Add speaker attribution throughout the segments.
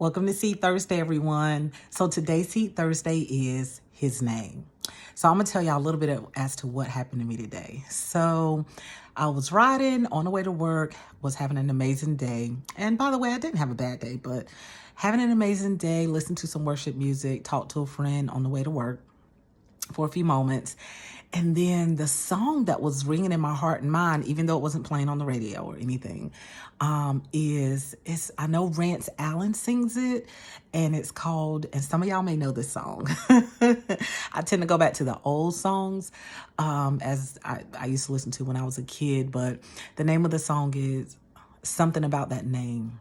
Speaker 1: Welcome to Seed Thursday, everyone. So today's Seed Thursday is His name. So I'm going to tell y'all a little bit as to what happened to me today. So I was riding on the way to work, was having an amazing day. And by the way, I didn't have a bad day, but having an amazing day, listened to some worship music, talked to a friend on the way to work for a few moments. And then the song that was ringing in my heart and mind, even though it wasn't playing on the radio or anything, is I know Rance Allen sings it, and it's called, and some of y'all may know this song. I tend to go back to the old songs, as I used to listen to when I was a kid, but the name of the song is something about that name,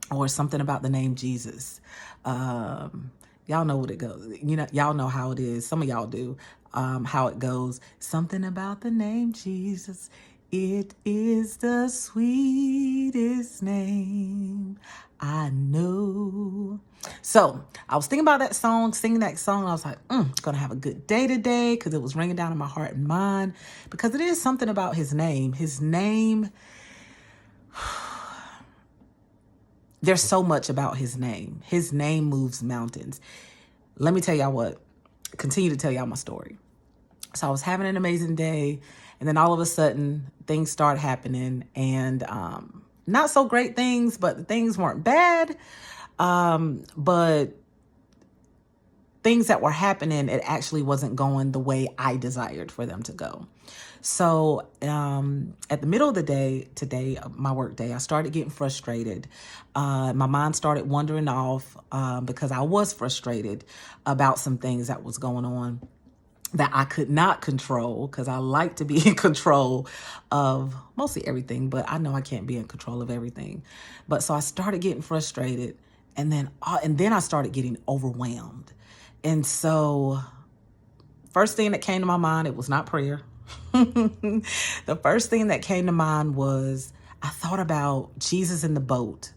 Speaker 1: or something about the name Jesus. Y'all know what it goes. Y'all know how it is. Some of y'all do. How it goes. Something about the name Jesus. It is the sweetest name I know. So I was thinking about that song, singing that song. And I was like, gonna have a good day today, because it was ringing down in my heart and mind. Because it is something about His name. His name. There's so much about His name. His name moves mountains. Let me tell y'all continue to tell y'all my story. So I was having an amazing day, and then all of a sudden things start happening, and not so great things, but the things weren't bad. But things that were happening, it actually wasn't going the way I desired for them to go. So at the middle of the day today, my work day, I started getting frustrated. My mind started wandering off because I was frustrated about some things that was going on that I could not control, because I like to be in control of mostly everything, but I know I can't be in control of everything. But so I started getting frustrated, and then I started getting overwhelmed. And so first thing that came to my mind, it was not prayer. The first thing that came to mind was I thought about Jesus in the boat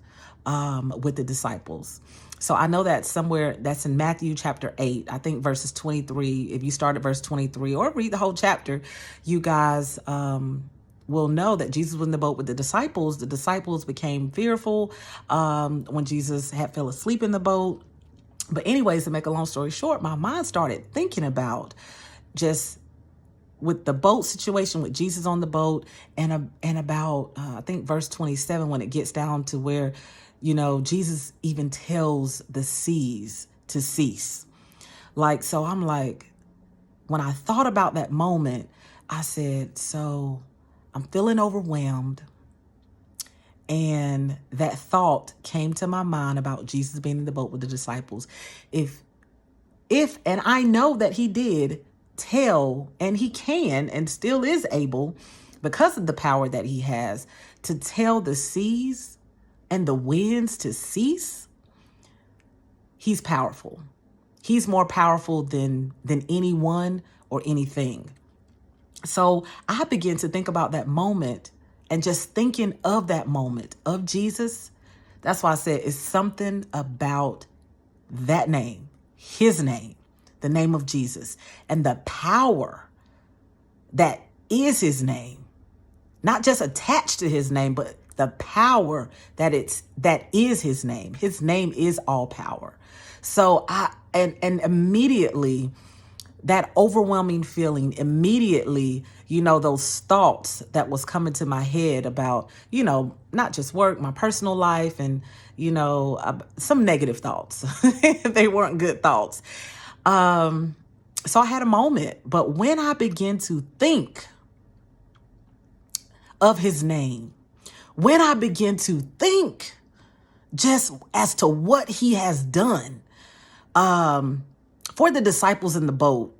Speaker 1: with the disciples. So I know that somewhere that's in Matthew chapter 8, I think verses 23. If you start at verse 23 or read the whole chapter, you guys will know that Jesus was in the boat with the disciples. The disciples became fearful when Jesus had fell asleep in the boat. But anyways, to make a long story short, my mind started thinking about just with the boat situation, with Jesus on the boat, and about I think verse 27, when it gets down to where, Jesus even tells the seas to cease. So I'm like, when I thought about that moment, I said, so I'm feeling overwhelmed. And that thought came to my mind about Jesus being in the boat with the disciples. If, and I know that He did tell, and He can and still is able, because of the power that He has, to tell the seas and the winds to cease. He's powerful. He's more powerful than anyone or anything. So I began to think about that moment, and just thinking of that moment of Jesus. That's why I said it's something about that name, His name, the name of Jesus, and the power that is His name, not just attached to His name, but the power that is His name. His name is all power. So and immediately, that overwhelming feeling, immediately, those thoughts that was coming to my head about, not just work, my personal life, and, some negative thoughts. They weren't good thoughts. So I had a moment, but when I began to think of His name, when I begin to think just as to what He has done for the disciples in the boat,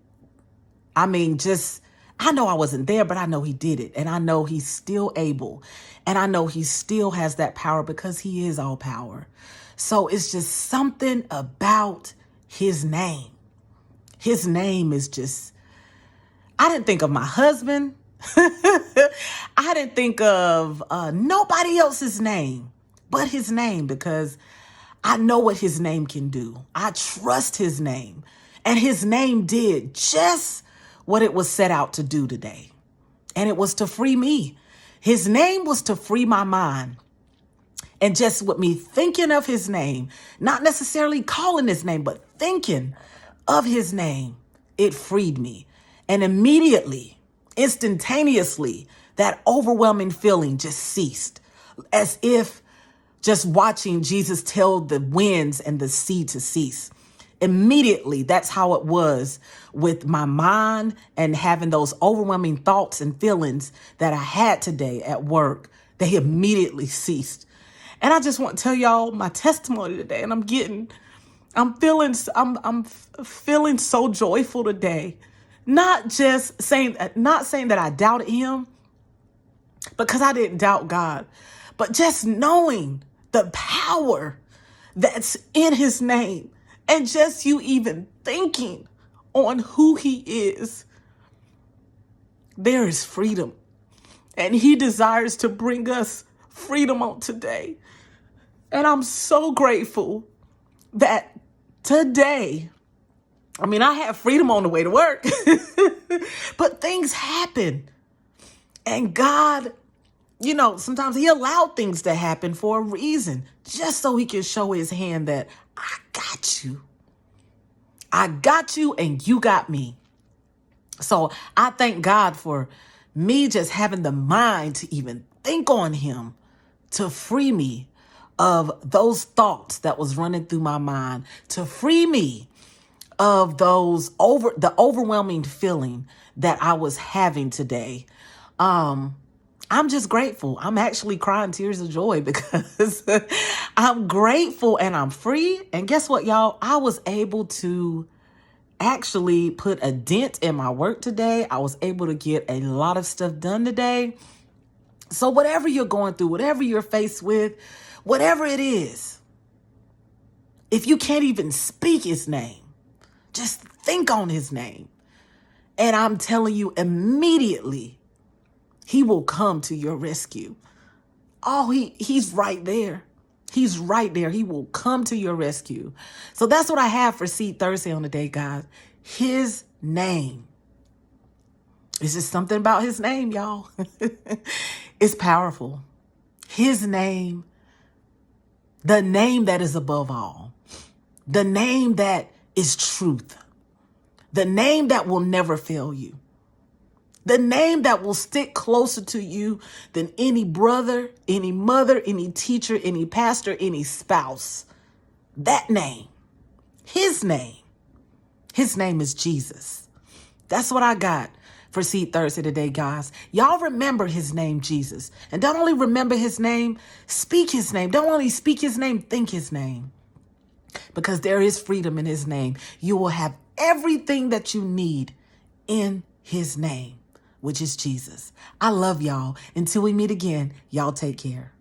Speaker 1: I know I wasn't there, but I know He did it. And I know He's still able. And I know He still has that power, because He is all power. So it's just something about His name. His name is just, I didn't think of my husband. I didn't think of nobody else's name but His name, because I know what His name can do. I trust His name. And His name did just what it was set out to do today. And it was to free me. His name was to free my mind. And just with me thinking of his name, not necessarily calling his name, but thinking of his name, it freed me. And immediately, instantaneously, that overwhelming feeling just ceased, as if just watching Jesus tell the winds and the sea to cease. Immediately, that's how it was with my mind and having those overwhelming thoughts and feelings that I had today at work. They immediately ceased. And I just want to tell y'all my testimony today. And I'm feeling so joyful today. Not saying that I doubted him, because I didn't doubt God, but just knowing the power that's in his name, and just you even thinking on who he is, there is freedom. And he desires to bring us freedom on today. And I'm so grateful that today, I had freedom on the way to work, but things happen. And God, sometimes he allowed things to happen for a reason, just so he can show his hand that I got you. I got you and you got me. So I thank God for me just having the mind to even think on him to free me of those thoughts that was running through my mind, to free me of the overwhelming feeling that I was having today. I'm just grateful. I'm actually crying tears of joy because I'm grateful and I'm free. And guess what, y'all? I was able to actually put a dent in my work today. I was able to get a lot of stuff done today. So whatever you're going through, whatever you're faced with, whatever it is, if you can't even speak his name, just think on his name. And I'm telling you, immediately, he will come to your rescue. Oh, he's right there. He's right there. He will come to your rescue. So that's what I have for Seed Thursday on the day, guys. His name. It's just something about his name, y'all. It's powerful. His name, the name that is above all, the name that is truth, the name that will never fail you. The name that will stick closer to you than any brother, any mother, any teacher, any pastor, any spouse. That name, his name is Jesus. That's what I got for Seed Thursday today, guys. Y'all remember his name, Jesus. And don't only remember his name, speak his name. Don't only speak his name, think his name. Because there is freedom in his name. You will have everything that you need in his name, which is Jesus. I love y'all. Until we meet again, y'all take care.